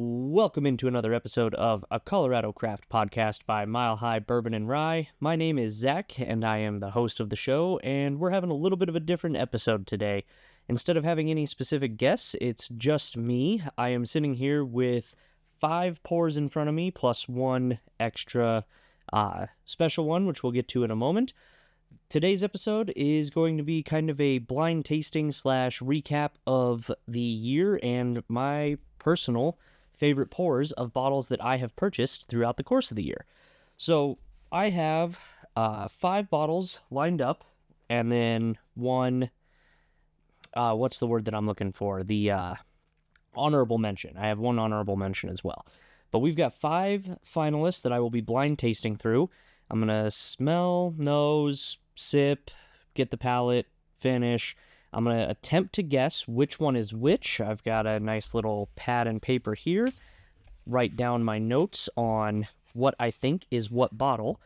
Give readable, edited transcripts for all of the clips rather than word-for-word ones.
Welcome into another episode of a Colorado Craft podcast by Mile High Bourbon and Rye. My name is Zach, and I am the host of the show, and we're having a little bit of a different episode today. Instead of having any specific guests, it's just me. I am sitting here with 5 pours in front of me, plus one extra special one, which we'll get to in a moment. Today's episode is going to be kind of a blind tasting / recap of the year and my personal favorite pours of bottles that I have purchased throughout the course of the year. So I have 5 bottles lined up, and then one, what's the word that I'm looking for? The honorable mention. I have one honorable mention as well. But we've got 5 finalists that I will be blind tasting through. I'm going to smell, nose, sip, get the palate, finish. I'm going to attempt to guess which one is which. I've got a nice little pad and paper here. Write down my notes on what I think is what bottle.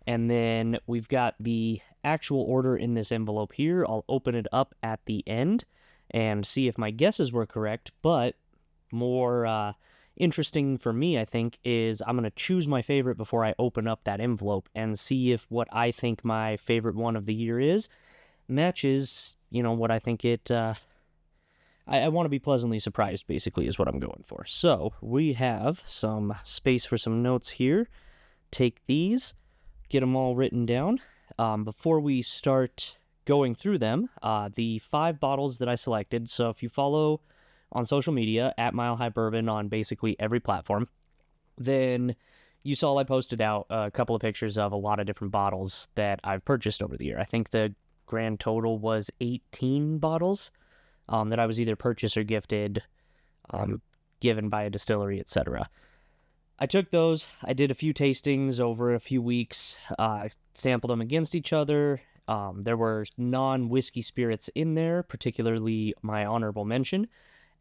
And then we've got the actual order in this envelope here. I'll open it up at the end and see if my guesses were correct. But more interesting for me, I think, is I'm going to choose my favorite before I open up that envelope and see if what I think my favorite one of the year is matches, what I think it, I want to be pleasantly surprised, basically, is what I'm going for. So, we have some space for some notes here. Take these, get them all written down. Before we start going through them, the 5 bottles that I selected, so if you follow on social media, at Mile High Bourbon on basically every platform, then you saw I posted out a couple of pictures of a lot of different bottles that I've purchased over the year. I think the grand total was 18 bottles that I was either purchased or gifted, given by a distillery, etc. I took those, I did a few tastings over a few weeks, sampled them against each other. There were non-whiskey spirits in there, particularly my honorable mention,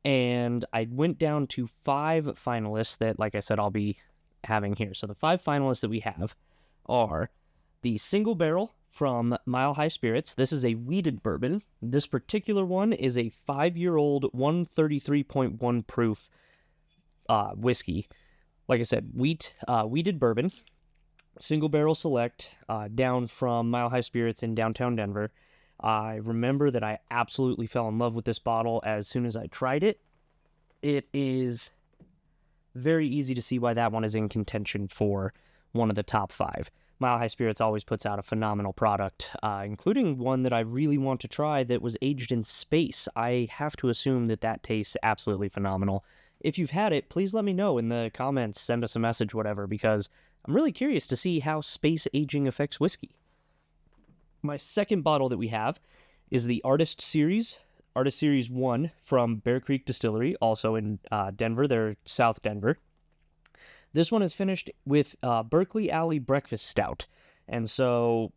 and I went down to 5 finalists that, like I said, I'll be having here. So the 5 finalists that we have are the Single Barrel from Mile High Spirits. This is a wheated bourbon. This particular one is a 5-year-old 133.1 proof whiskey. Like I said, wheated bourbon, Single Barrel Select, down from Mile High Spirits in downtown Denver. I remember that I absolutely fell in love with this bottle as soon as I tried it. It is very easy to see why that one is in contention for one of the top 5. Mile High Spirits always puts out a phenomenal product, including one that I really want to try that was aged in space. I have to assume that tastes absolutely phenomenal. If you've had it, please let me know in the comments, send us a message, whatever, because I'm really curious to see how space aging affects whiskey. My second bottle that we have is the Artist Series 1 from Bear Creek Distillery, also in Denver. They're South Denver. This one is finished with Berkeley Alley Breakfast Stout. And so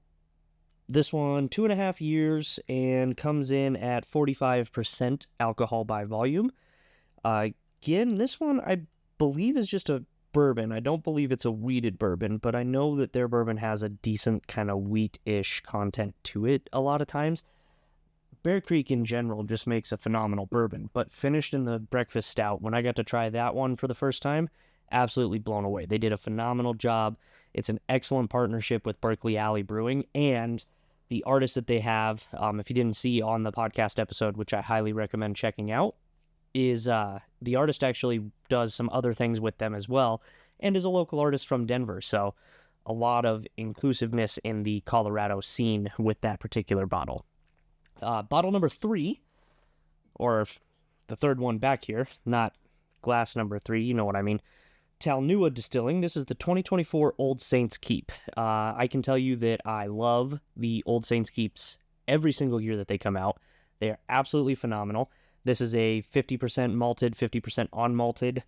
this one, 2.5 years, and comes in at 45% alcohol by volume. Again, this one I believe is just a bourbon. I don't believe it's a wheated bourbon, but I know that their bourbon has a decent kind of wheat-ish content to it a lot of times. Bear Creek in general just makes a phenomenal bourbon, but finished in the breakfast stout, when I got to try that one for the first time, absolutely blown away. They did a phenomenal job. It's an excellent partnership with Berkeley Alley Brewing, and the artist that they have, if you didn't see on the podcast episode, which I highly recommend checking out, is the artist actually does some other things with them as well, and is a local artist from Denver, so a lot of inclusiveness in the Colorado scene with that particular bottle. Bottle number 3, or the third one back here, not glass number 3, you know what I mean. Talnua Distilling. This is the 2024 Old Saints Keep. I can tell you that I love the Old Saints Keeps every single year that they come out. They are absolutely phenomenal. This is a 50% malted, 50% unmalted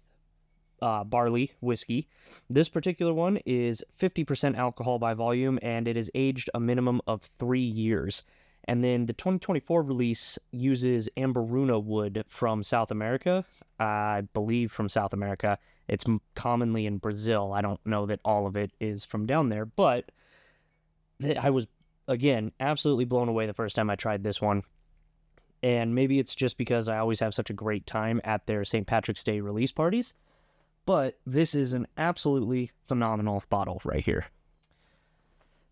barley whiskey. This particular one is 50% alcohol by volume, and it is aged a minimum of 3 years. And then the 2024 release uses Amberuna wood from South America. I believe from South America. It's commonly in Brazil. I don't know that all of it is from down there, but I was, again, absolutely blown away the first time I tried this one. And maybe it's just because I always have such a great time at their St. Patrick's Day release parties. but this is an absolutely phenomenal bottle right here.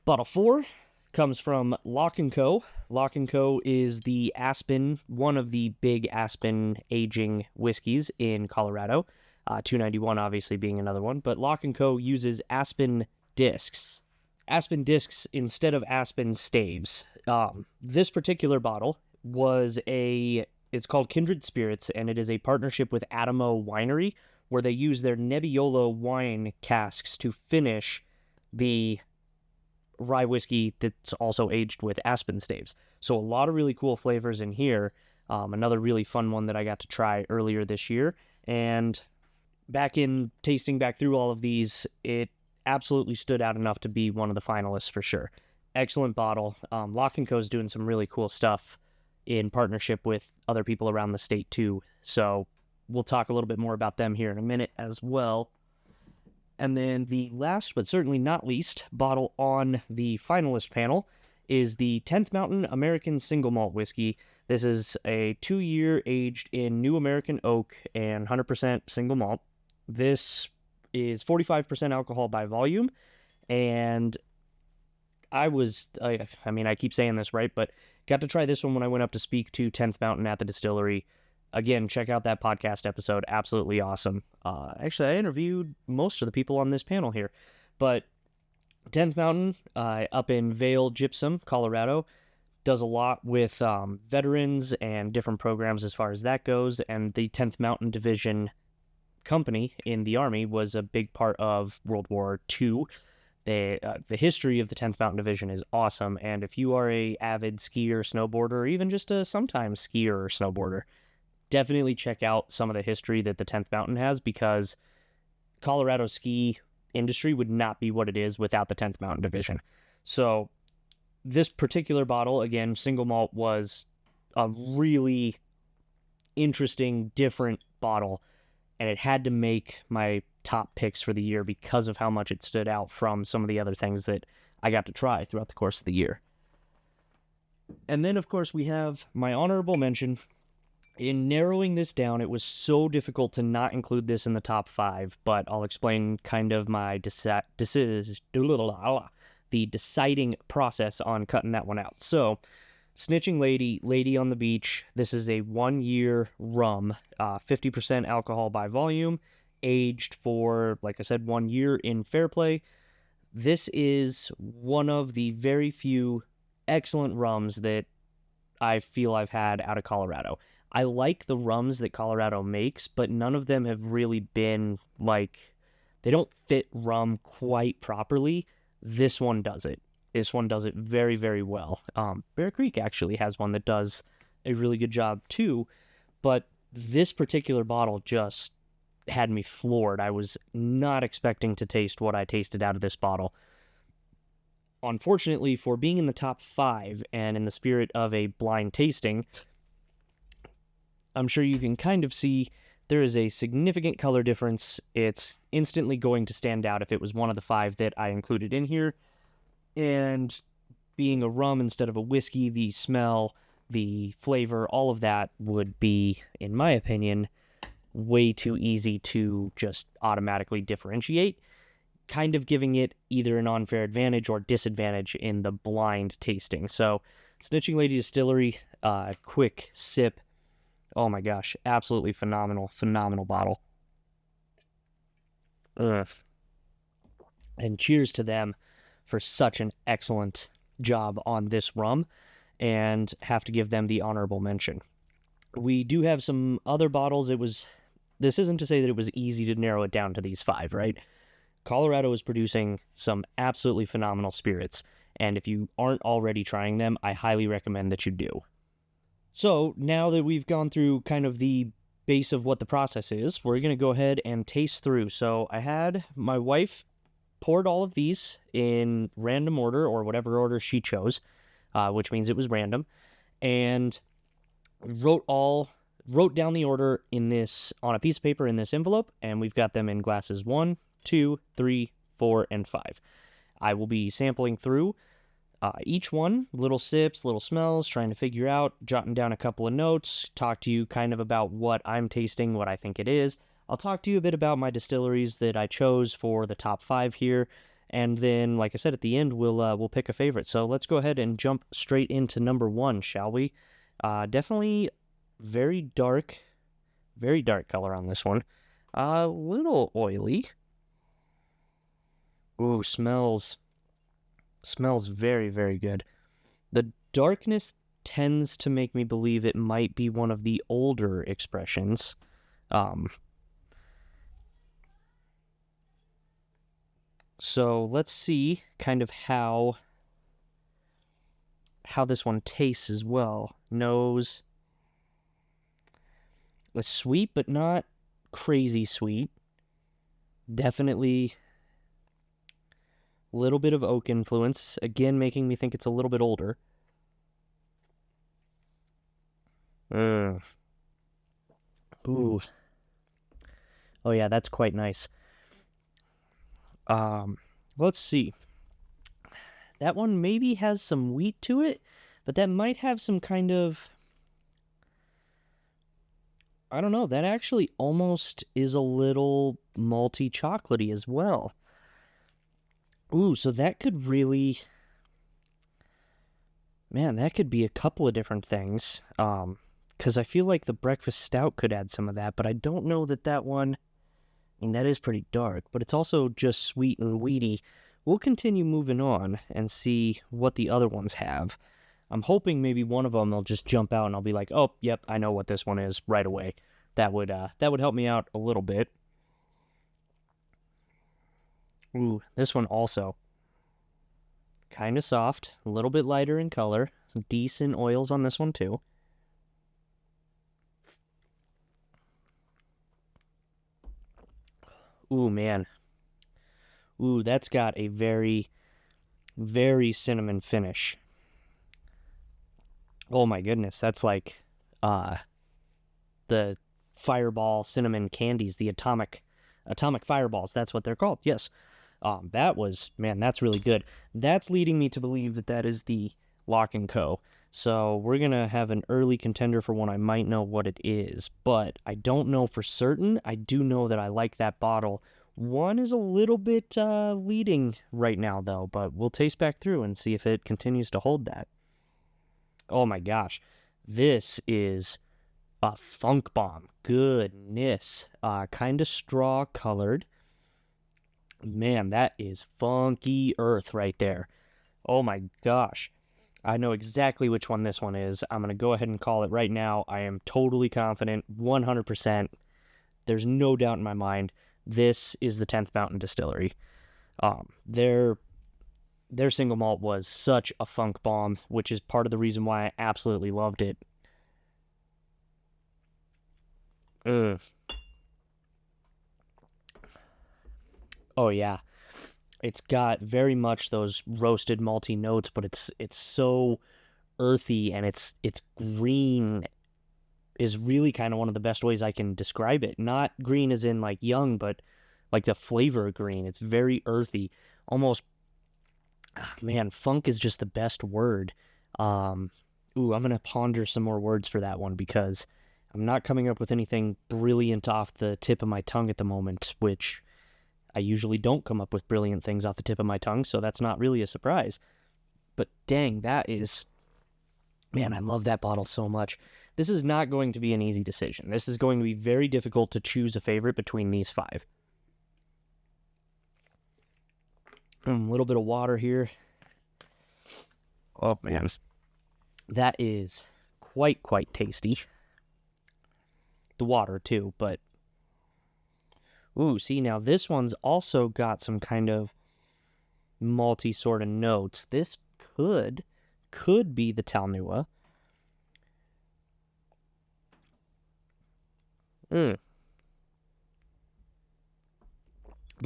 Bottle 4 comes from Lock & Co. Lock & Co. is the Aspen, one of the big Aspen aging whiskeys in Colorado. 291 obviously being another one, but Lock & Co. uses Aspen discs. Aspen discs instead of Aspen staves. This particular bottle it's called Kindred Spirits, and it is a partnership with Adamo Winery, where they use their Nebbiolo wine casks to finish the rye whiskey that's also aged with Aspen staves. So a lot of really cool flavors in here. Another really fun one that I got to try earlier this year. And tasting back through all of these, it absolutely stood out enough to be one of the finalists for sure. Excellent bottle. Lock & Co. is doing some really cool stuff in partnership with other people around the state too. So we'll talk a little bit more about them here in a minute as well. And then the last, but certainly not least, bottle on the finalist panel is the 10th Mountain American Single Malt Whiskey. This is a 2-year aged in New American Oak and 100% single malt. This is 45% alcohol by volume, and I keep saying this, right, but got to try this one when I went up to speak to 10th Mountain at the distillery. Again, check out that podcast episode. Absolutely awesome. Actually, I interviewed most of the people on this panel here. But 10th Mountain, up in Vail Gypsum, Colorado, does a lot with veterans and different programs as far as that goes. And the 10th Mountain Division company in the Army was a big part of World War II. The history of the 10th Mountain Division is awesome. And if you are a avid skier, snowboarder, or even just a sometimes skier or snowboarder, definitely check out some of the history that the 10th Mountain has, because Colorado ski industry would not be what it is without the 10th Mountain Division. So this particular bottle, again, single malt, was a really interesting, different bottle, and it had to make my top picks for the year because of how much it stood out from some of the other things that I got to try throughout the course of the year. And then, of course, we have my honorable mention. In narrowing this down, it was so difficult to not include this in the top 5, but I'll explain kind of my the deciding process on cutting that one out. So, Snitching Lady on the Beach, this is a 1-year rum, 50% alcohol by volume, aged for, like I said, 1 year in Fairplay. This is one of the very few excellent rums that I feel I've had out of Colorado. I like the rums that Colorado makes, but none of them have really been they don't fit rum quite properly. This one does it. This one does it very, very well. Bear Creek actually has one that does a really good job too, but this particular bottle just had me floored. I was not expecting to taste what I tasted out of this bottle. Unfortunately, for being in the top 5 and in the spirit of a blind tasting, I'm sure you can kind of see there is a significant color difference. It's instantly going to stand out if it was one of the 5 that I included in here. And being a rum instead of a whiskey, the smell, the flavor, all of that would be, in my opinion, way too easy to just automatically differentiate, kind of giving it either an unfair advantage or disadvantage in the blind tasting. So, Snitching Lady Distillery, quick sip. Oh my gosh, absolutely phenomenal bottle. Ugh. And cheers to them for such an excellent job on this rum, and have to give them the honorable mention. We do have some other bottles. This isn't to say that it was easy to narrow it down to these 5, right? Colorado is producing some absolutely phenomenal spirits, and if you aren't already trying them, I highly recommend that you do. So, now that we've gone through kind of the base of what the process is, we're going to go ahead and taste through. So, I had my wife poured all of these in random order, or whatever order she chose, which means it was random, and wrote down the order on a piece of paper in this envelope, and we've got them in glasses 1, 2, 3, 4, and 5. I will be sampling through each one, little sips, little smells, trying to figure out, jotting down a couple of notes, talk to you kind of about what I'm tasting, what I think it is. I'll talk to you a bit about my distilleries that I chose for the top 5 here, and then, like I said, at the end, we'll pick a favorite. So let's go ahead and jump straight into number 1, shall we? Definitely very dark color on this one. A little oily. Ooh, smells very, very good. The darkness tends to make me believe it might be one of the older expressions. So let's see kind of how this one tastes as well. Nose, it's sweet, but not crazy sweet. Definitely a little bit of oak influence, again making me think it's a little bit older. Ooh. Oh yeah, that's quite nice. Let's see. That one maybe has some wheat to it, but that might have some kind of... I don't know, that actually almost is a little malty chocolatey as well. Ooh, so that could really... Man, that could be a couple of different things. Because I feel like the breakfast stout could add some of that, but I don't know that one... I mean, that is pretty dark, but it's also just sweet and weedy. We'll continue moving on and see what the other ones have. I'm hoping maybe one of them will just jump out and I'll be like, oh, yep, I know what this one is right away. That would help me out a little bit. Ooh, this one also. Kind of soft, a little bit lighter in color. Some decent oils on this one too. Ooh, man. Ooh, that's got a very, very cinnamon finish. Oh my goodness, that's like the fireball cinnamon candies, the atomic fireballs, that's what they're called. Yes. That's really good. That's leading me to believe that is the Lock & Co. So we're going to have an early contender for one. I might know what it is, but I don't know for certain. I do know that I like that bottle. One is a little bit leading right now, though, but we'll taste back through and see if it continues to hold that. Oh my gosh. This is a funk bomb. Goodness. Kind of straw colored. Man, that is funky earth right there. Oh my gosh. I know exactly which one this one is. I'm going to go ahead and call it right now. I am totally confident, 100%. There's no doubt in my mind. This is the 10th Mountain Distillery. Their single malt was such a funk bomb, which is part of the reason why I absolutely loved it. Oh yeah. It's got very much those roasted malty notes, but it's so earthy, and it's green is really kind of one of the best ways I can describe it. Not green as in like young, but like the flavor of green. It's very earthy. Almost, man, funk is just the best word. I'm going to ponder some more words for that one because I'm not coming up with anything brilliant off the tip of my tongue at the moment, which I usually don't come up with brilliant things off the tip of my tongue, so that's not really a surprise. But dang, that is... Man, I love that bottle so much. This is not going to be an easy decision. This is going to be very difficult to choose a favorite between these 5. A little bit of water here. Oh, man. That is quite tasty. The water, too, but... Ooh, see, now this one's also got some kind of malty sort of notes. This could be the Talnua. But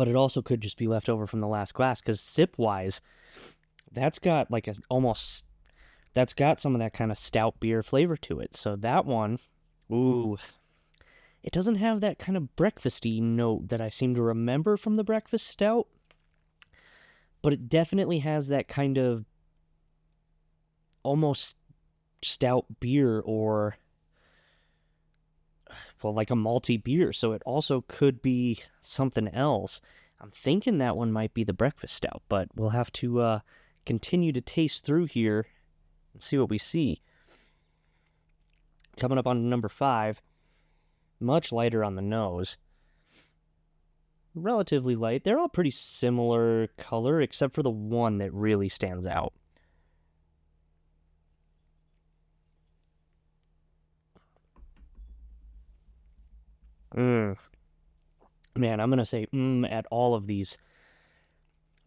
it also could just be left over from the last glass, because sip-wise, that's got like that's got some of that kind of stout beer flavor to it. So that one, ooh... It doesn't have that kind of breakfasty note that I seem to remember from the breakfast stout, but it definitely has that kind of almost stout beer, or well, like a malty beer, so it also could be something else. I'm thinking that one might be the breakfast stout, but we'll have to continue to taste through here and see what we see. Coming up on number 5, much lighter on the nose. Relatively light. They're all pretty similar color, except for the one that really stands out. Man, I'm going to say at all of these.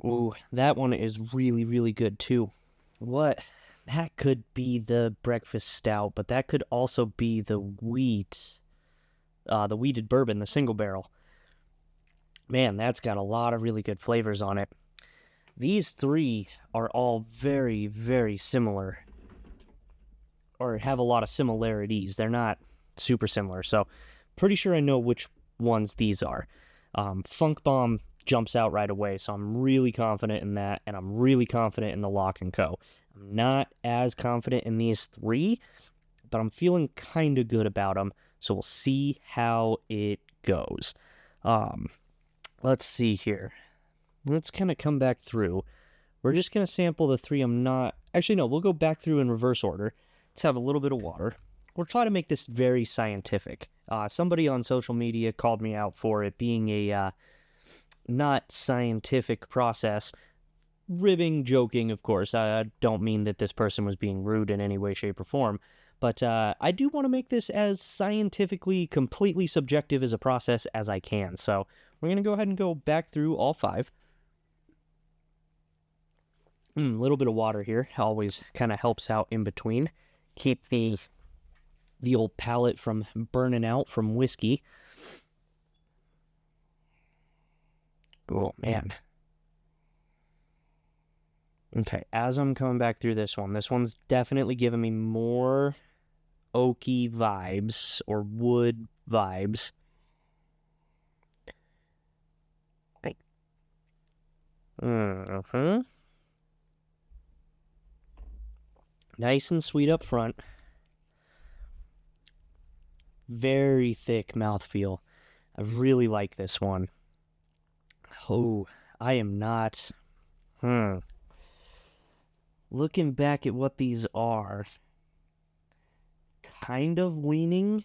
Ooh, that one is really, really good too. What? That could be the breakfast stout, but that could also be the wheated bourbon, the single barrel. Man, that's got a lot of really good flavors on it. These 3 are all very, very similar, or have a lot of similarities. They're not super similar, so pretty sure I know which ones these are. Funk Bomb jumps out right away, so I'm really confident in that, and I'm really confident in the Lock & Co. I'm not as confident in these 3, but I'm feeling kind of good about them, so we'll see how it goes. Let's see here. Let's kind of come back through. We're just going to sample the 3 I'm not... Actually, no, we'll go back through in reverse order. Let's have a little bit of water. We'll try to make this very scientific. Somebody on social media called me out for it being a not scientific process. Ribbing, joking, of course. I don't mean that this person was being rude in any way, shape, or form. But I do want to make this as scientifically, completely subjective as a process as I can. So we're going to go ahead and go back through all 5. A little bit of water here always kind of helps out in between. Keep the old palate from burning out from whiskey. Oh, man. Okay, as I'm coming back through this one's definitely giving me more oaky vibes, or wood vibes. Nice and sweet up front. Very thick mouthfeel. I really like this one. Oh, I am not... Looking back at what these are, kind of leaning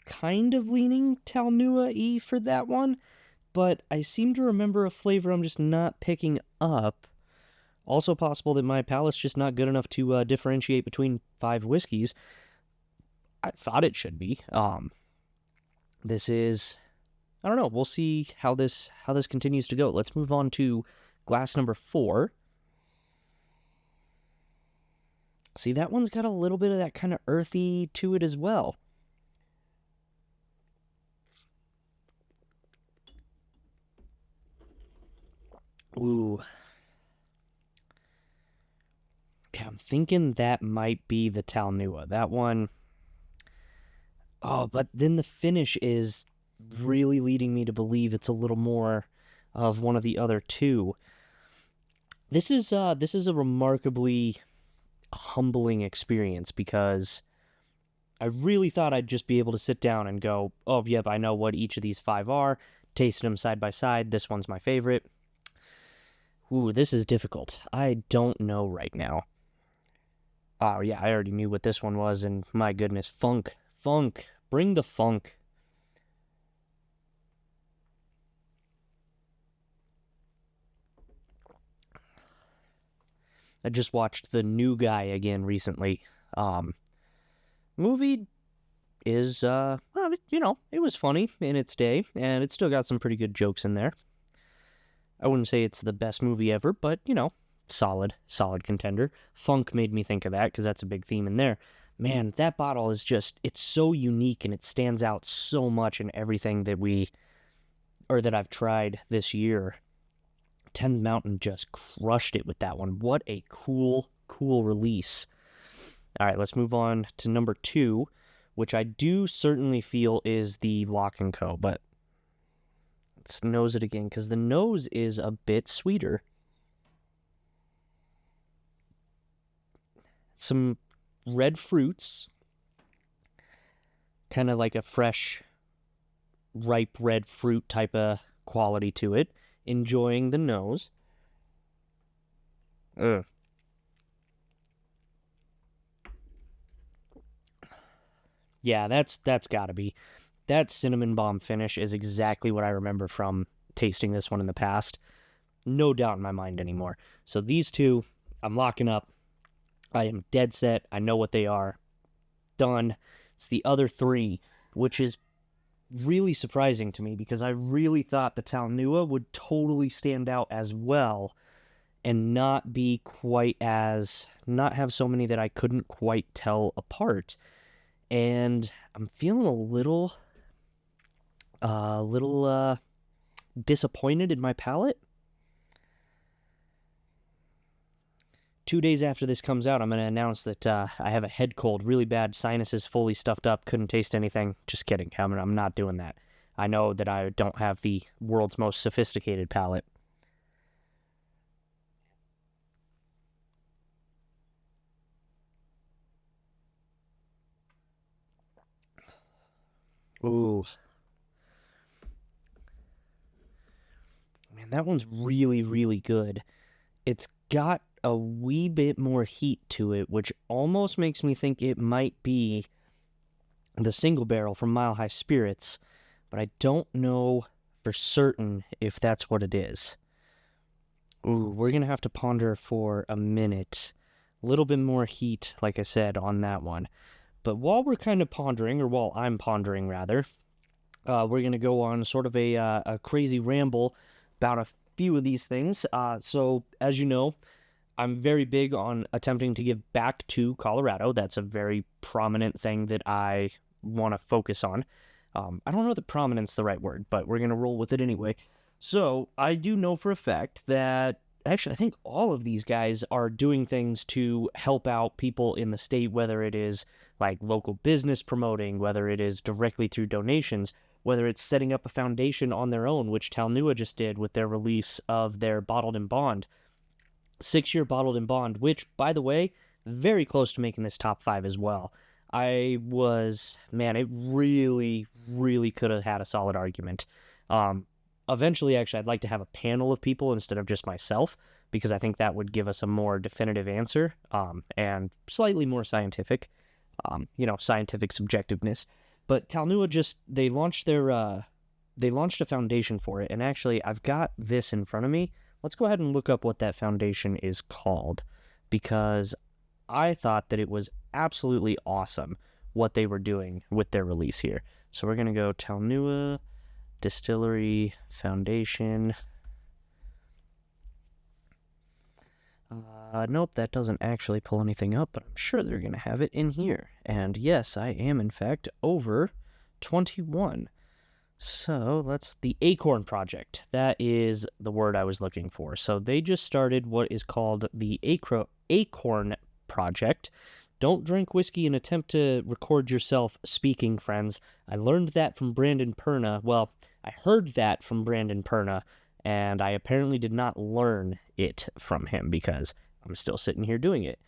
Talnua-y for that one, but I seem to remember a flavor I'm just not picking up. Also possible that my palate's just not good enough to differentiate between 5 whiskeys. I thought it should be. This is... I don't know. We'll see how this continues to go. Let's move on to glass number 4. See, that one's got a little bit of that kind of earthy to it as well. Ooh. Yeah, I'm thinking that might be the Talnua. That one... Oh, but then the finish is really leading me to believe it's a little more of one of the other 2. This is a remarkably humbling experience, because I really thought I'd just be able to sit down and go, oh, yep, I know what each of these 5 are, tasted them side by side, this one's my favorite. Ooh, this is difficult. I don't know right now. Oh, yeah, I already knew what this one was, and my goodness, funk, bring the funk. I just watched The New Guy again recently. Movie is, well, it was funny in its day, and it's still got some pretty good jokes in there. I wouldn't say it's the best movie ever, but, solid contender. Funk made me think of that, because that's a big theme in there. Man, that bottle is just, it's so unique, and it stands out so much in everything that I've tried this year. 10th Mountain just crushed it with that one. What a cool release. All right, let's move on to number 2, which I do certainly feel is the Lock & Co., but let's nose it again, because the nose is a bit sweeter. Some red fruits, kind of like a fresh ripe red fruit type of quality to it. Enjoying the nose. Ugh. Yeah, that's gotta be. That cinnamon bomb finish is exactly what I remember from tasting this one in the past. No doubt in my mind anymore. So these two, I'm locking up. I am dead set. I know what they are. Done. It's the other three, which is really surprising to me because I really thought the Talnua would totally stand out as well and not be quite as, not have so many that I couldn't quite tell apart. And I'm feeling a little disappointed in my palate. 2 days after this comes out, I'm going to announce that I have a head cold, really bad, sinuses fully stuffed up, couldn't taste anything. Just kidding. I'm not doing that. I know that I don't have the world's most sophisticated palate. Ooh. Man, that one's really, really good. It's got a wee bit more heat to it, which almost makes me think it might be the single barrel from Mile High Spirits, but I don't know for certain if that's what it is. Ooh, we're going to have to ponder for a minute. A little bit more heat, like I said, on that one. But while we're kind of pondering, or while I'm pondering, rather, we're going to go on sort of a crazy ramble about a few of these things. So, as you know, I'm very big on attempting to give back to Colorado. That's a very prominent thing that I want to focus on. I don't know that prominent's the right word, but we're going to roll with it anyway. So, I do know for a fact that, actually, I think all of these guys are doing things to help out people in the state, whether it is like local business promoting, whether it is directly through donations, whether it's setting up a foundation on their own, which Talnua just did with their release of their Bottled in Bond, 6-year Bottled in Bond, which, by the way, very close to making this top 5 as well. It really, really could have had a solid argument. Eventually, actually, I'd like to have a panel of people instead of just myself, because I think that would give us a more definitive answer, and slightly more scientific, scientific subjectiveness. But Talnua they launched a foundation for it, and actually, I've got this in front of me. Let's go ahead and look up what that foundation is called, because I thought that it was absolutely awesome what they were doing with their release here. So we're going to go Talnua Distillery Foundation. Nope, that doesn't actually pull anything up, but I'm sure they're going to have it in here. And yes, I am, in fact, over 21. So, that's the Acorn Project. That is the word I was looking for. So, they just started what is called the Acorn Project. Don't drink whiskey and attempt to record yourself speaking, friends. I learned that from Brandon Perna. Well, I heard that from Brandon Perna, and I apparently did not learn it from him because I'm still sitting here doing it.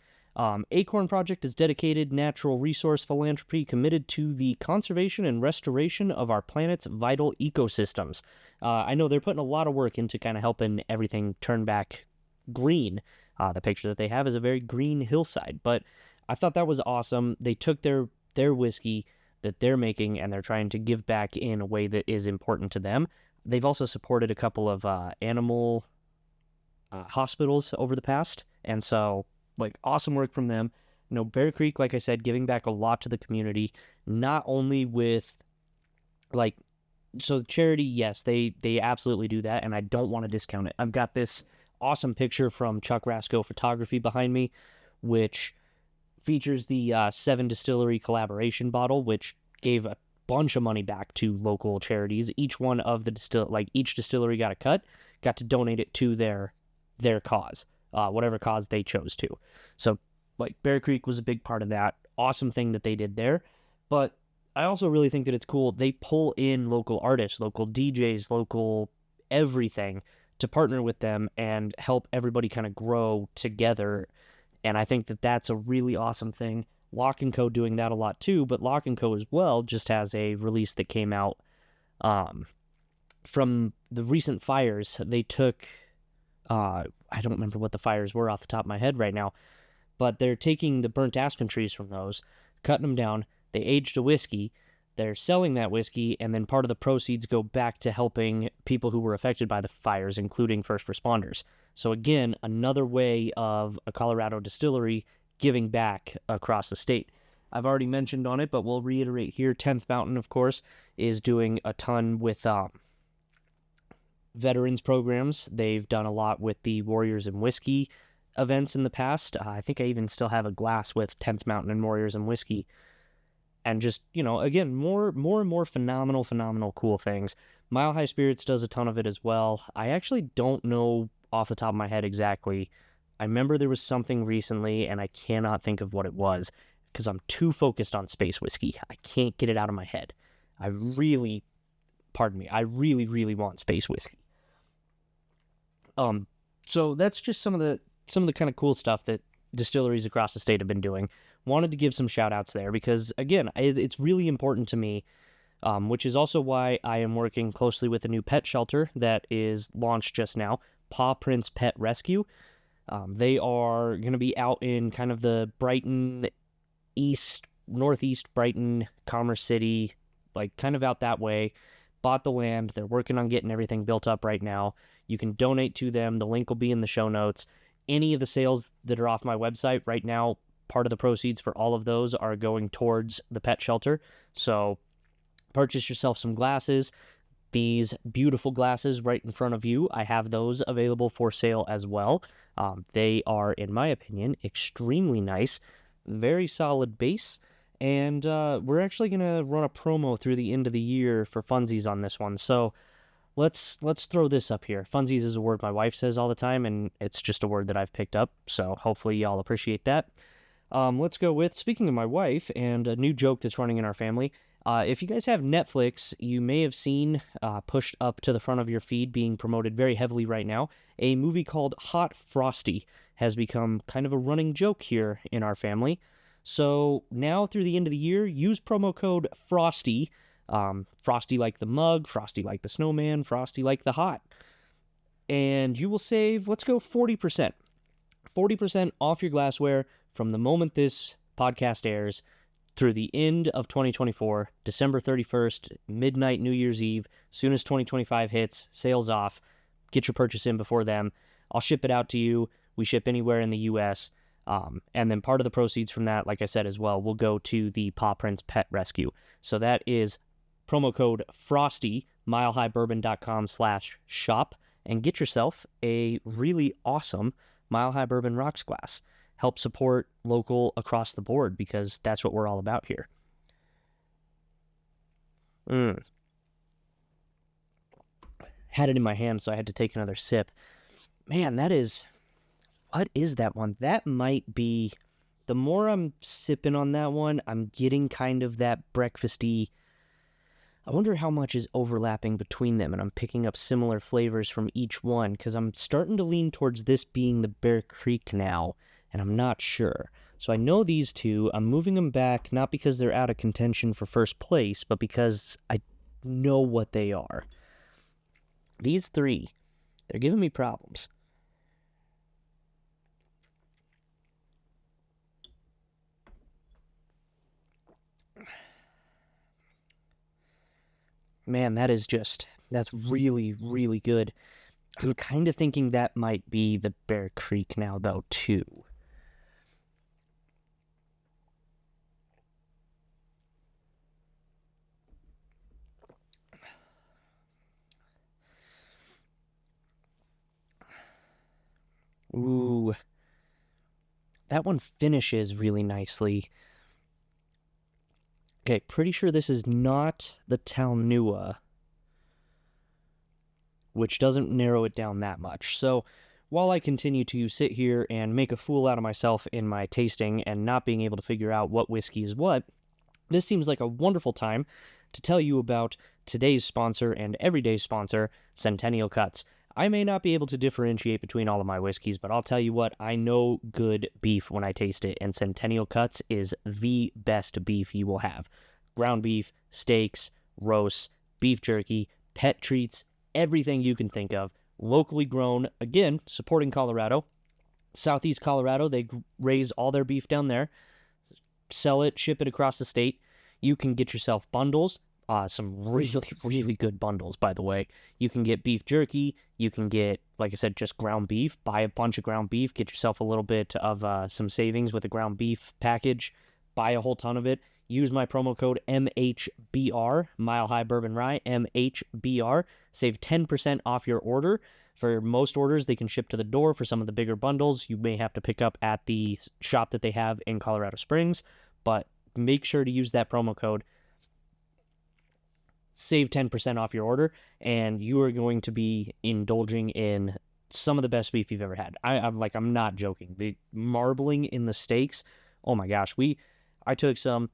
Acorn Project is dedicated natural resource philanthropy committed to the conservation and restoration of our planet's vital ecosystems. I know they're putting a lot of work into kind of helping everything turn back green. The picture that they have is a very green hillside, but I thought that was awesome. They took their whiskey that they're making and they're trying to give back in a way that is important to them. They've also supported a couple of animal hospitals over the past, and so awesome work from them. Bear Creek, like I said, giving back a lot to the community, not only with so charity, yes, they absolutely do that, and I don't want to discount it. I've got this awesome picture from Chuck Rasco Photography behind me, which features the 7 Distillery collaboration bottle, which gave a bunch of money back to local charities. Each one of the each distillery got a cut, got to donate it to their cause, whatever cause they chose to. So, Bear Creek was a big part of that. Awesome thing that they did there. But I also really think that it's cool. They pull in local artists, local DJs, local everything to partner with them and help everybody kind of grow together. And I think that that's a really awesome thing. Lock & Co. doing that a lot too, but Lock & Co. as well just has a release that came out From the recent fires, they took, I don't remember what the fires were off the top of my head right now, but they're taking the burnt aspen trees from those, cutting them down, they aged a whiskey, they're selling that whiskey, and then part of the proceeds go back to helping people who were affected by the fires, including first responders. So again, another way of a Colorado distillery giving back across the state. I've already mentioned on it, but we'll reiterate here. 10th Mountain, of course, is doing a ton with veterans programs. They've done a lot with the Warriors and Whiskey events in the past. I think I even still have a glass with 10th Mountain and Warriors and Whiskey. And just, again, more and more phenomenal, cool things. Mile High Spirits does a ton of it as well. I actually don't know off the top of my head exactly. I remember there was something recently, and I cannot think of what it was, because I'm too focused on space whiskey. I can't get it out of my head. I really want space whiskey. So that's just some of the kind of cool stuff that distilleries across the state have been doing. Wanted to give some shout outs there because, again, it's really important to me, which is also why I am working closely with a new pet shelter that is launched just now, Paw Prints Pet Rescue. They are going to be out in kind of the Brighton northeast Brighton, Commerce City, like kind of out that way. Bought the land. They're working on getting everything built up right now. You can donate to them. The link will be in the show notes. Any of the sales that are off my website right now, part of the proceeds for all of those are going towards the pet shelter. So purchase yourself some glasses. These beautiful glasses right in front of you, I have those available for sale as well. They are, in my opinion, extremely nice. Very solid base. And we're actually going to run a promo through the end of the year for funsies on this one. So let's throw this up here. Funsies is a word my wife says all the time, and it's just a word that I've picked up. So hopefully y'all appreciate that. Let's go with, speaking of my wife, and a new joke that's running in our family. If you guys have Netflix, you may have seen, pushed up to the front of your feed, being promoted very heavily right now, a movie called Hot Frosty has become kind of a running joke here in our family. So now through the end of the year, use promo code FROSTY, Frosty like the mug, Frosty like the snowman, Frosty like the hot, and you will save, let's go 40%. 40% off your glassware from the moment this podcast airs through the end of 2024, December 31st, midnight New Year's Eve. Soon as 2025 hits, sales off. Get your purchase in before them. I'll ship it out to you. We ship anywhere in the U.S., and then part of the proceeds from that, like I said as well, will go to the Paw Prints Pet Rescue. So that is promo code FROSTY, milehighbourbon.com/shop, and get yourself a really awesome Mile High Bourbon Rocks glass. Help support local across the board, because that's what we're all about here. Had it in my hand, so I had to take another sip. Man, what is that one? That might be, the more I'm sipping on that one, I'm getting kind of that breakfasty. I wonder how much is overlapping between them, and I'm picking up similar flavors from each one, because I'm starting to lean towards this being the Bear Creek now, and I'm not sure. So I know these two, I'm moving them back, not because they're out of contention for first place, but because I know what they are. These three, they're giving me problems. Man, that's really, really good. I'm kind of thinking that might be the Bear Creek now, though, too. Ooh. That one finishes really nicely. Okay, pretty sure this is not the Talnua, which doesn't narrow it down that much. So while I continue to sit here and make a fool out of myself in my tasting and not being able to figure out what whiskey is what, this seems like a wonderful time to tell you about today's sponsor and everyday's sponsor, Centennial Cuts. I may not be able to differentiate between all of my whiskeys, but I'll tell you what, I know good beef when I taste it, and Centennial Cuts is the best beef you will have. Ground beef, steaks, roasts, beef jerky, pet treats, everything you can think of. Locally grown, again, supporting Colorado. Southeast Colorado, they raise all their beef down there, sell it, ship it across the state. You can get yourself bundles, some really, really good bundles, by the way. You can get beef jerky. You can get, like I said, just ground beef. Buy a bunch of ground beef. Get yourself a little bit of some savings with a ground beef package. Buy a whole ton of it. Use my promo code MHBR, Mile High Bourbon Rye, MHBR. Save 10% off your order. For most orders, they can ship to the door. For some of the bigger bundles, you may have to pick up at the shop that they have in Colorado Springs. But make sure to use that promo code. Save 10% off your order, and you are going to be indulging in some of the best beef you've ever had. I'm not joking. The marbling in the steaks, oh my gosh. I took some,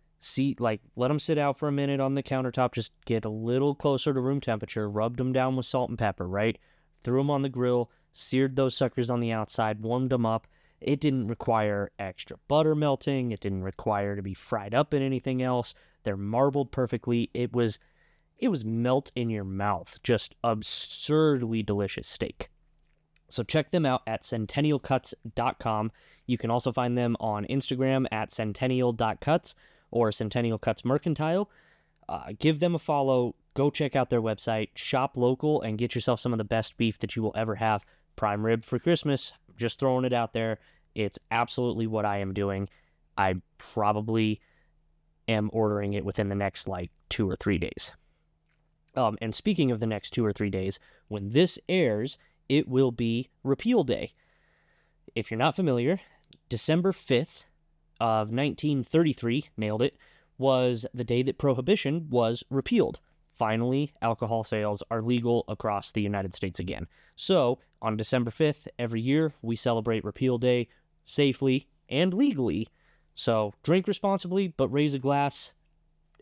let them sit out for a minute on the countertop, just get a little closer to room temperature, rubbed them down with salt and pepper, right? Threw them on the grill, seared those suckers on the outside, warmed them up. It didn't require extra butter melting. It didn't require to be fried up in anything else. They're marbled perfectly. It was melt in your mouth. Just absurdly delicious steak. So check them out at centennialcuts.com. You can also find them on Instagram at centennial.cuts or Centennial Cuts Mercantile. Give them a follow. Go check out their website. Shop local and get yourself some of the best beef that you will ever have. Prime rib for Christmas. Just throwing it out there. It's absolutely what I am doing. I probably am ordering it within the next 2 or 3 days. And speaking of the next 2 or 3 days, when this airs, it will be Repeal Day. If you're not familiar, December 5th of 1933, nailed it, was the day that Prohibition was repealed. Finally, alcohol sales are legal across the United States again. So, on December 5th, every year, we celebrate Repeal Day safely and legally. So, drink responsibly, but raise a glass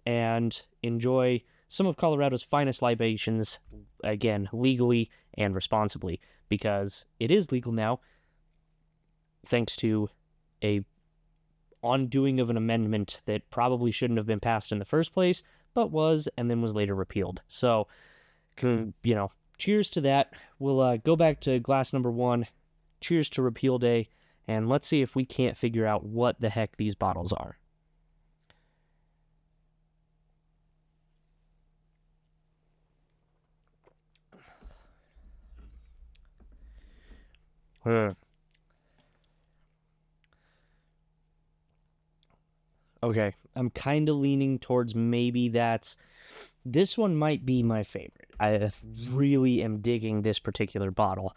and enjoy some of Colorado's finest libations, again, legally and responsibly, because it is legal now, thanks to a undoing of an amendment that probably shouldn't have been passed in the first place, but was, and then was later repealed. So, cheers to that. We'll go back to glass number 1. Cheers to Repeal Day, and let's see if we can't figure out what the heck these bottles are. Okay, I'm kind of leaning towards maybe this one might be my favorite. I really am digging this particular bottle.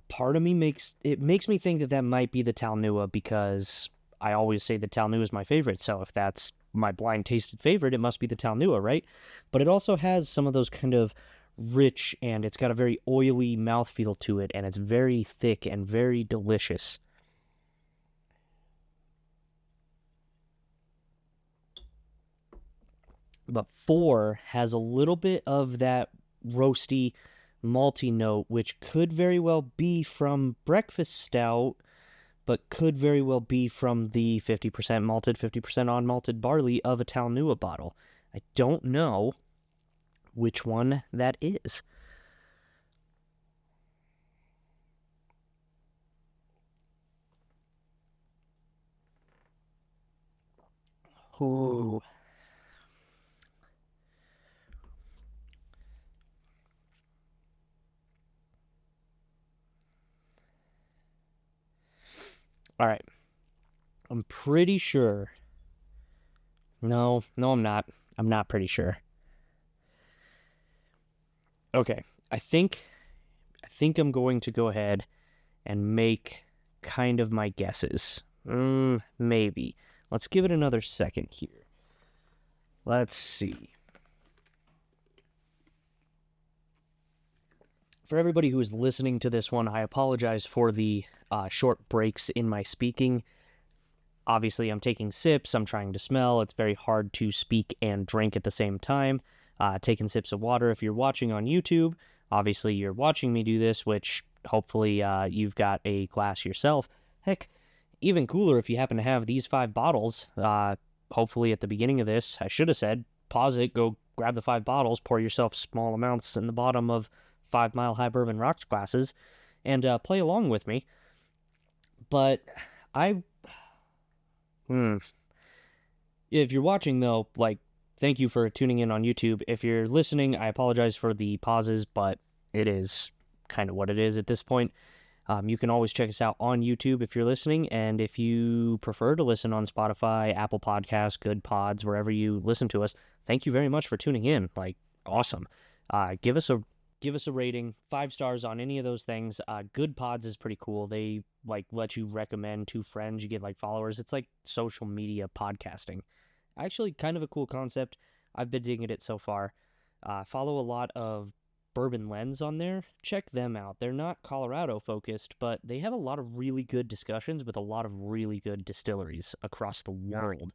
Part of me makes me think that might be the Talnua, because I always say the Talnua is my favorite, so if that's my blind tasted favorite, it must be the Talnua, right? But it also has some of those kind of rich, and it's got a very oily mouthfeel to it, and it's very thick and very delicious. But 4 has a little bit of that roasty, malty note, which could very well be from breakfast stout, but could very well be from the 50% malted, 50% unmalted barley of a Talnua bottle. I don't know which one that is. Ooh. All right. I'm pretty sure. No, I'm not. I'm not pretty sure. Okay. I think I'm going to go ahead and make kind of my guesses. Maybe. Let's give it another second here. Let's see. For everybody who is listening to this one, I apologize for the short breaks in my speaking. Obviously, I'm taking sips, I'm trying to smell. It's very hard to speak and drink at the same time. Taking sips of water. If you're watching on YouTube, obviously you're watching me do this, which hopefully you've got a glass yourself. Heck, even cooler if you happen to have these 5 bottles. Hopefully at the beginning of this, I should have said, pause it, go grab the 5 bottles, pour yourself small amounts in the bottom of 5 Mile High Bourbon Rocks glasses, and play along with me. But I... If you're watching, though, like, thank you for tuning in on YouTube. If you're listening, I apologize for the pauses, but it is kind of what it is at this point. You can always check us out on YouTube if you're listening, and if you prefer to listen on Spotify, Apple Podcasts, Good Pods, wherever you listen to us, thank you very much for tuning in. Like, awesome. Give us a rating, 5 stars on any of those things. Good Pods is pretty cool. They like let you recommend to friends. You get like followers. It's like social media podcasting. Actually, kind of a cool concept. I've been digging it so far. Follow a lot of Bourbon Lens on there. Check them out. They're not Colorado focused, but they have a lot of really good discussions with a lot of really good distilleries across the world.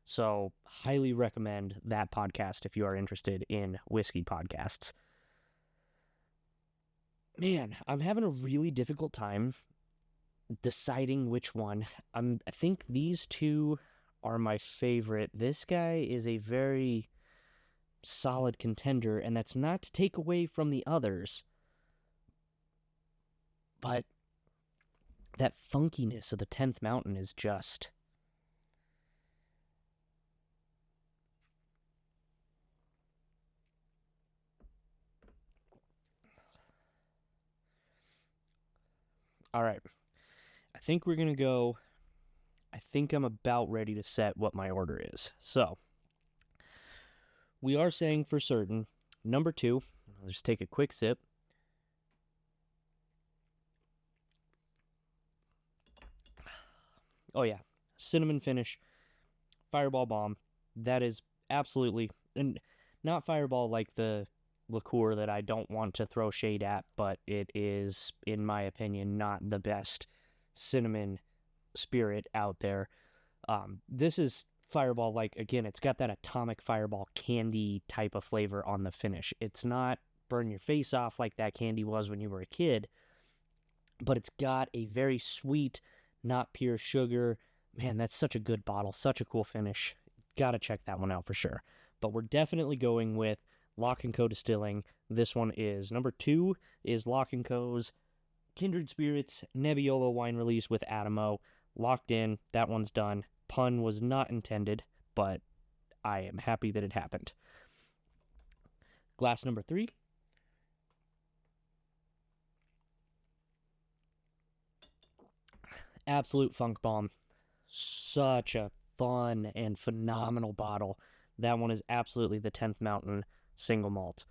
So, highly recommend that podcast if you are interested in whiskey podcasts. Man, I'm having a really difficult time deciding which one. I think these two are my favorite. This guy is a very solid contender, and that's not to take away from the others, but that funkiness of the 10th Mountain is just... All right. I think we're going to go... I think I'm about ready to set what my order is. So, we are saying for certain, number 2, I'll just take a quick sip. Oh yeah, cinnamon finish, Fireball bomb. That is absolutely, and not Fireball like the liqueur that I don't want to throw shade at, but it is, in my opinion, not the best cinnamon spirit out there. This is Fireball, like, again, it's got that atomic Fireball candy type of flavor on the finish. It's not burn your face off like that candy was when you were a kid, but it's got a very sweet, not pure sugar. Man, that's such a good bottle, such a cool finish. Gotta check that one out for sure. But we're definitely going with Lock & Co. Distilling. This one is number 2 is Lock & Co.'s Kindred Spirits Nebbiolo wine release with Adamo. Locked in. That one's done. Pun was not intended, but I am happy that it happened. Glass number 3. Absolute Funk Bomb. Such a fun and phenomenal bottle. That one is absolutely the 10th Mountain single malt.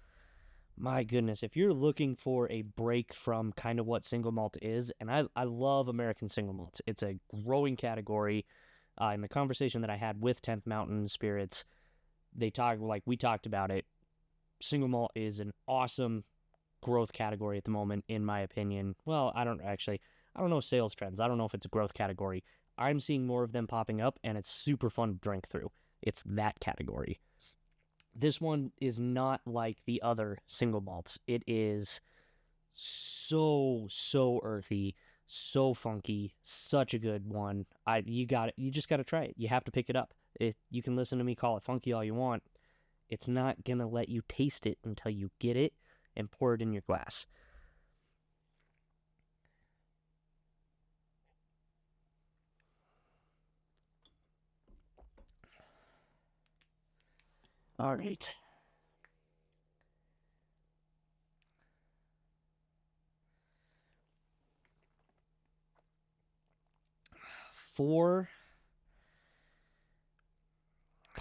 My goodness, if you're looking for a break from kind of what single malt is, and I love American single malts. It's a growing category. In the conversation that I had with 10th Mountain Spirits, we talked about it. Single malt is an awesome growth category at the moment, in my opinion. Well, I don't know sales trends. I don't know if it's a growth category. I'm seeing more of them popping up, and it's super fun to drink through. It's that category. This one is not like the other single malts. It is so earthy, so funky, such a good one. You just got to try it. You have to pick it up. You can listen to me call it funky all you want. It's not going to let you taste it until you get it and pour it in your glass. All right. Four.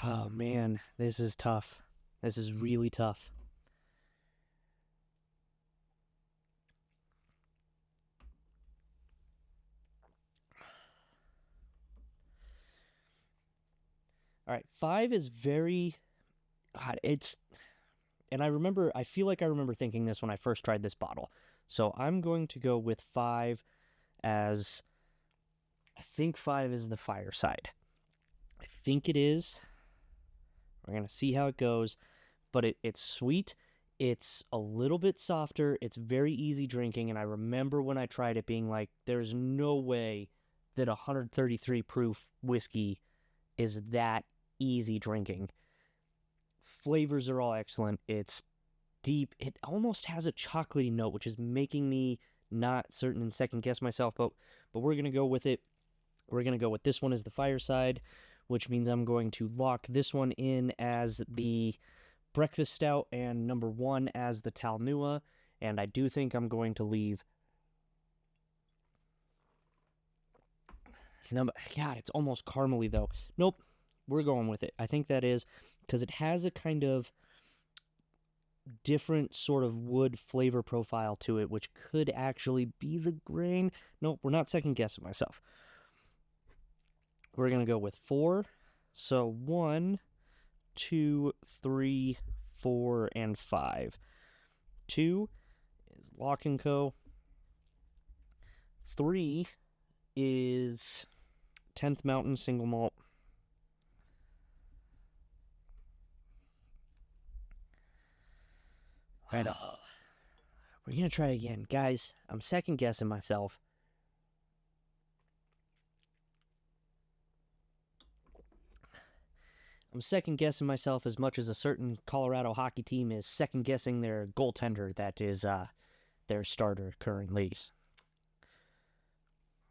Oh man, this is tough. This is really tough. All right, 5 is very... God, and I feel like I remember thinking this when I first tried this bottle. So I'm going to go with 5 as... I think 5 is the fireside. I think it is. We're going to see how it goes. But it's sweet. It's a little bit softer. It's very easy drinking. And I remember when I tried it being like, there's no way that 133 proof whiskey is that easy drinking. flavors are all excellent. It's deep. It almost has a chocolatey note, which is making me not certain and second guess myself, but we're going to go with it. We're going to go with this one as the Fireside, which means I'm going to lock this one in as the Breakfast Stout and number 1 as the Talnua, and I do think I'm going to leave God, it's almost caramely though. Nope, we're going with it. I think that is because it has a kind of different sort of wood flavor profile to it, which could actually be the grain. Nope, we're not second guessing myself. We're going to go with 4. So 1, 2, 3, 4, and 5. 2 is Lock & Co. 3 is 10th Mountain Single Malt. Right up. We're going to try again. Guys, I'm second guessing myself. I'm second guessing myself as much as a certain Colorado hockey team is second guessing their goaltender that is their starter currently.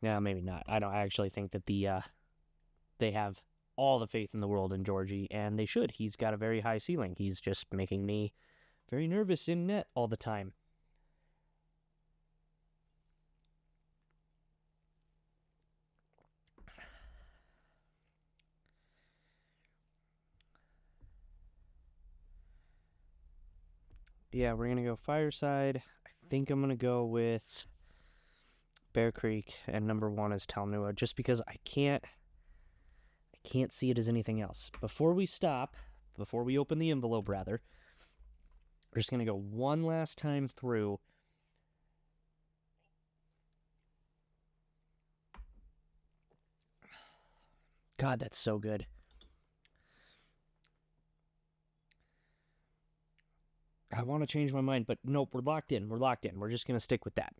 Yeah, maybe not. I actually think that they have all the faith in the world in Georgie, and they should. He's got a very high ceiling. He's just making me very nervous in net all the time. Yeah, we're going to go Fireside. I think I'm going to go with Bear Creek, and number 1 is Talnua, just because I can't see it as anything else. Before we open the envelope, rather, we're just going to go one last time through. God, that's so good. I want to change my mind, but nope, we're locked in. We're just going to stick with that.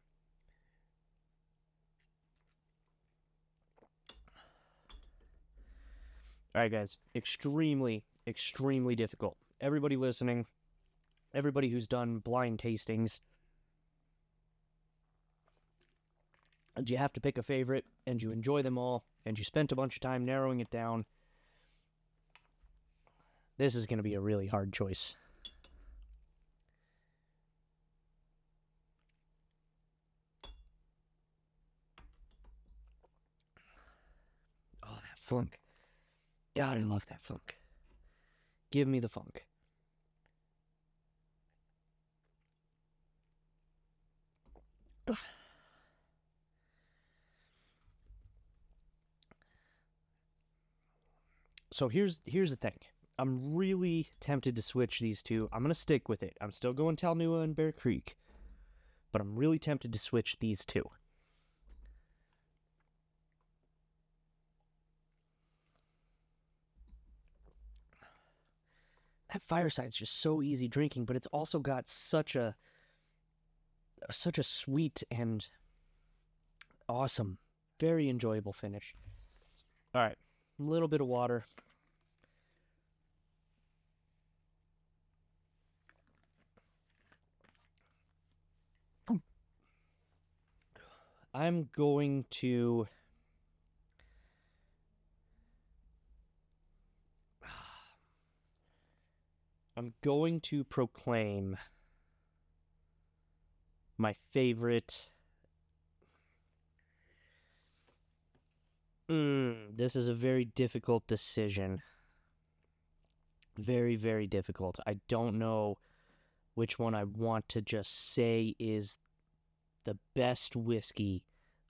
All right, guys. Extremely, extremely difficult. Everybody listening, everybody who's done blind tastings, and you have to pick a favorite, and you enjoy them all, and you spent a bunch of time narrowing it down, this is going to be a really hard choice. Oh, that funk. God, I love that funk. Give me the funk. So here's the thing. I'm really tempted to switch these two. I'm going to stick with it. I'm still going Talnua and Bear Creek, but I'm really tempted to switch these two. That Fireside's just so easy drinking, but it's also got such a sweet and awesome, very enjoyable finish. All right, a little bit of water. I'm going to proclaim my favorite. This is a very difficult decision. Very, very difficult. I don't know which one I want to just say is the best whiskey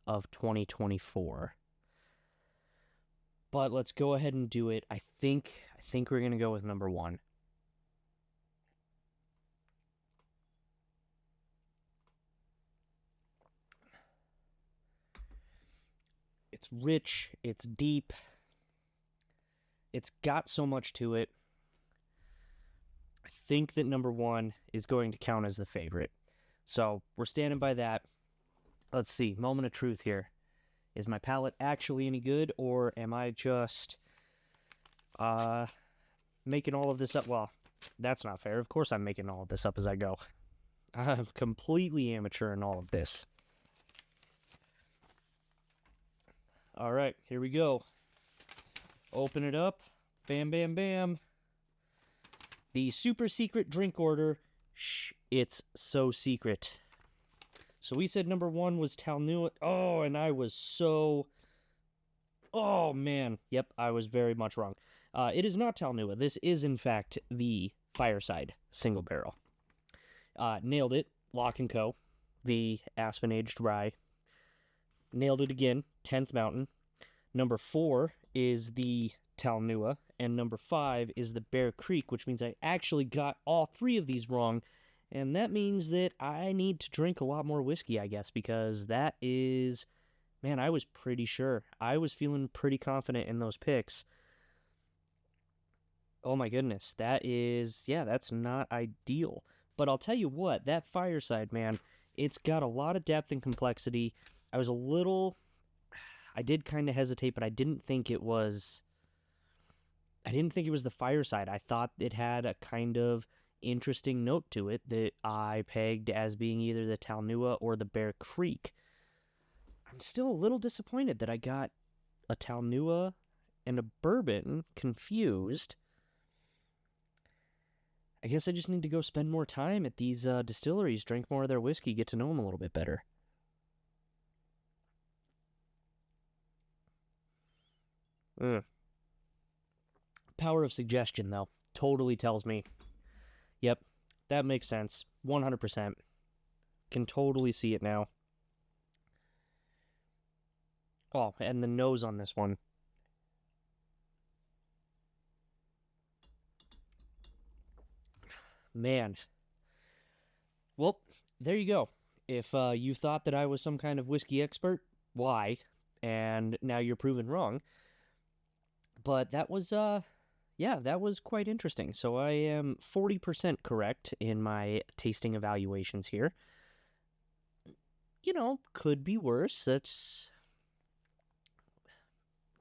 of 2024. But let's go ahead and do it. I think we're going to go with number 1. It's rich, it's deep, it's got so much to it. I think that number 1 is going to count as the favorite. So we're standing by that. Let's see, moment of truth here. Is my palate actually any good, or am I just making all of this up? Well, That's not fair. Of course I'm making all of this up as I go. I'm completely amateur in all of this. All right, here we go. Open it up. Bam, bam, bam. The super secret drink order. Shh, it's so secret. So we said number 1 was Talnua. Oh, and I was so... Oh, man. Yep, I was very much wrong. It is not Talnua. This is, in fact, the Fireside Single Barrel. Nailed it. Lock & Co. The Aspen Aged Rye. Nailed it again. 10th Mountain. Number 4 is the Talnua. And number 5 is the Bear Creek, which means I actually got all 3 of these wrong. And that means that I need to drink a lot more whiskey, I guess, because that is... Man, I was pretty sure. I was feeling pretty confident in those picks. Oh my goodness, that is... Yeah, that's not ideal. But I'll tell you what, that Fireside, man, it's got a lot of depth and complexity. I was a little... I did kind of hesitate, but I didn't think it was... I didn't think it was the Fireside. I thought it had a kind of interesting note to it that I pegged as being either the Talnua or the Bear Creek. I'm still a little disappointed that I got a Talnua and a bourbon confused. I guess I just need to go spend more time at these distilleries, drink more of their whiskey, get to know them a little bit better. Power of suggestion, though, totally tells me, yep, that makes sense, 100%. Can totally see it now. Oh, and the nose on this one. Man. Well, there you go. If you thought that I was some kind of whiskey expert, why? And now you're proven wrong. But that was, yeah, that was quite interesting. So I am 40% correct in my tasting evaluations here. You know, could be worse. That's...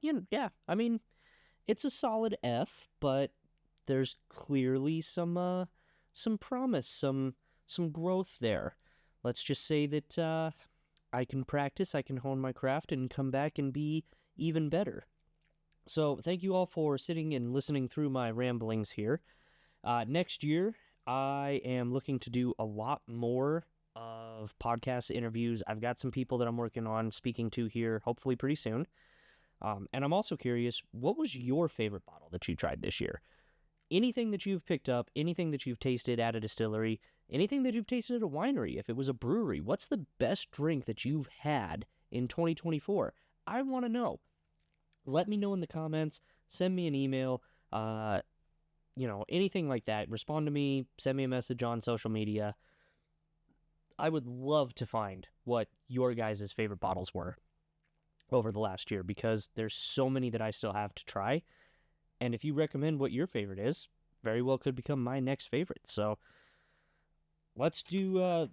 yeah, I mean, it's a solid F, but there's clearly some promise, some growth there. Let's just say that I can practice, I can hone my craft, and come back and be even better. So thank you all for sitting and listening through my ramblings here. Next year, I am looking to do a lot more of podcast interviews. I've got some people that I'm working on speaking to here, hopefully pretty soon. And I'm also curious, what was your favorite bottle that you tried this year? Anything that you've picked up, anything that you've tasted at a distillery, anything that you've tasted at a winery, if it was a brewery, what's the best drink that you've had in 2024? I want to know. Let me know in the comments, send me an email, anything like that. Respond to me, send me a message on social media. I would love to find what your guys' favorite bottles were over the last year, because there's so many that I still have to try. And if you recommend what your favorite is, very well could become my next favorite. So let's do,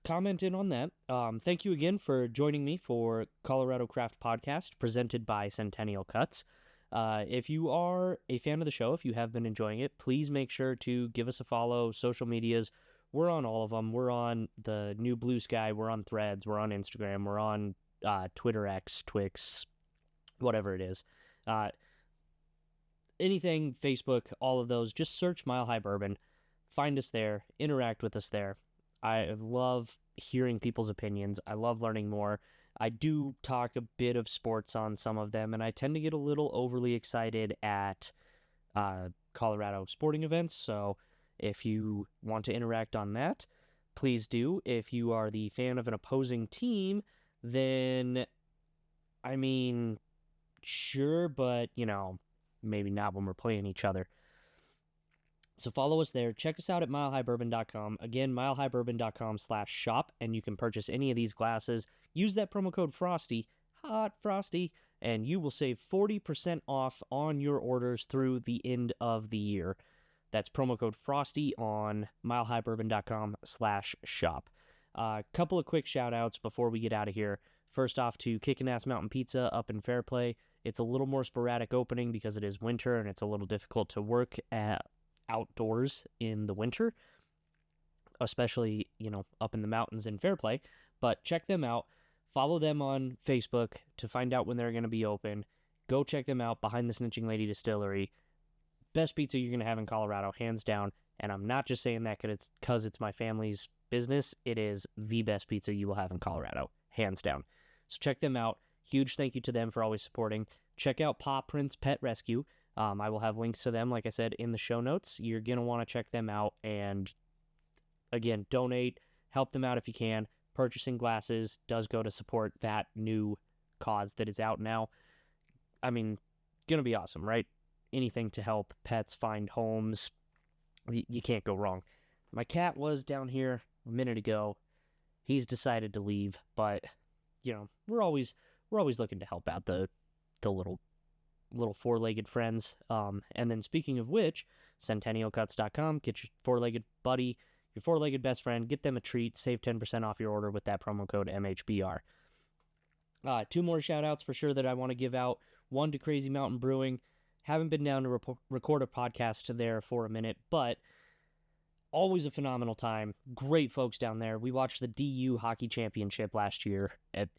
comment in on that. Thank you again for joining me for Colorado Craft Podcast, presented by Centennial Cuts. If you are a fan of the show, if you have been enjoying it, please make sure to give us a follow. Social medias, we're on all of them. We're on the new Blue Sky. We're on Threads. We're on Instagram. We're on Twitter, X, Twix, whatever it is. Anything, Facebook, all of those, just search Mile High Bourbon. Find us there. Interact with us there. I love hearing people's opinions. I love learning more. I do talk a bit of sports on some of them, and I tend to get a little overly excited at Colorado sporting events. So if you want to interact on that, please do. If you are the fan of an opposing team, then, I mean, sure, but, maybe not when we're playing each other. So follow us there. Check us out at milehighbourbon.com. Again, milehighbourbon.com/shop, and you can purchase any of these glasses. Use that promo code FROSTY, hot frosty, and you will save 40% off on your orders through the end of the year. That's promo code FROSTY on milehighbourbon.com/shop. Couple of quick shout outs before we get out of here. First off, to Kickin' Ass Mountain Pizza up in Fairplay. It's a little more sporadic opening because it is winter and it's a little difficult to work outdoors in the winter, especially, up in the mountains in Fairplay. But check them out. Follow them on Facebook to find out when they're going to be open. Go check them out, Behind the Snitching Lady Distillery. Best pizza you're going to have in Colorado, hands down. And I'm not just saying that because it's my family's business. It is the best pizza you will have in Colorado, hands down. So check them out. Huge thank you to them for always supporting. Check out Paw Prince Pet Rescue. I will have links to them, like I said, in the show notes. You're going to want to check them out. And again, donate, help them out if you can. Purchasing glasses does go to support that new cause that is out now. I mean, going to be awesome, right? Anything to help pets find homes. You can't go wrong. My cat was down here a minute ago. He's decided to leave, but we're always looking to help out the little four-legged friends. And then speaking of which, centennialcuts.com, get your four-legged buddy, your four-legged best friend, get them a treat, save 10% off your order with that promo code MHBR. Two more shout-outs for sure that I want to give out. One to Crazy Mountain Brewing. Haven't been down to record a podcast there for a minute, but always a phenomenal time. Great folks down there. We watched the DU Hockey Championship last year at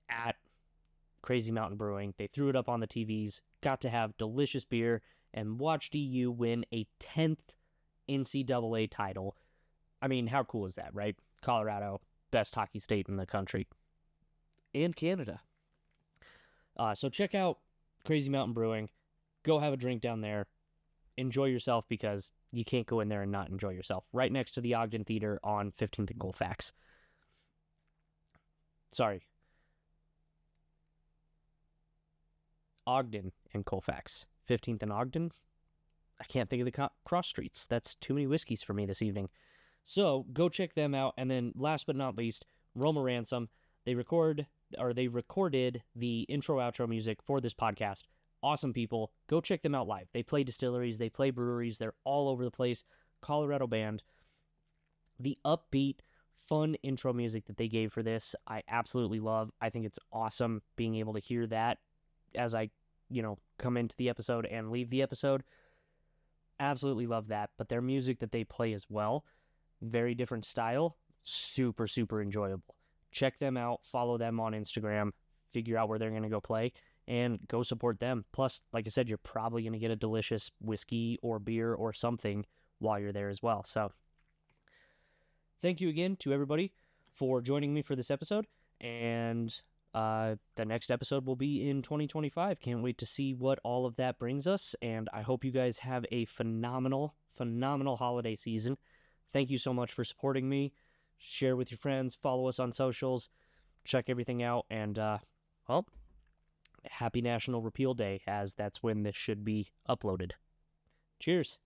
Crazy Mountain Brewing. They threw it up on the TVs, got to have delicious beer, and watch DU win a 10th NCAA title. I mean, how cool is that, right? Colorado, best hockey state in the country. And Canada. So check out Crazy Mountain Brewing. Go have a drink down there. Enjoy yourself, because you can't go in there and not enjoy yourself. Right next to the Ogden Theater on 15th and Colfax. Sorry. Ogden and Colfax. 15th and Ogden? I can't think of the cross streets. That's too many whiskeys for me this evening. So go check them out. And then last but not least, Roma Ransom. They recorded the intro-outro music for this podcast. Awesome people. Go check them out live. They play distilleries. They play breweries. They're all over the place. Colorado band. The upbeat, fun intro music that they gave for this, I absolutely love. I think it's awesome being able to hear that as I, come into the episode and leave the episode. Absolutely love that. But their music that they play as well, very different style, super, super enjoyable. Check them out. Follow them on Instagram. Figure out where they're going to go play. And go support them. Plus, like I said, you're probably going to get a delicious whiskey or beer or something while you're there as well. So, thank you again to everybody for joining me for this episode. And the next episode will be in 2025. Can't wait to see what all of that brings us. And I hope you guys have a phenomenal, phenomenal holiday season. Thank you so much for supporting me. Share with your friends. Follow us on socials. Check everything out. And, Happy National Repeal Day, as that's when this should be uploaded. Cheers.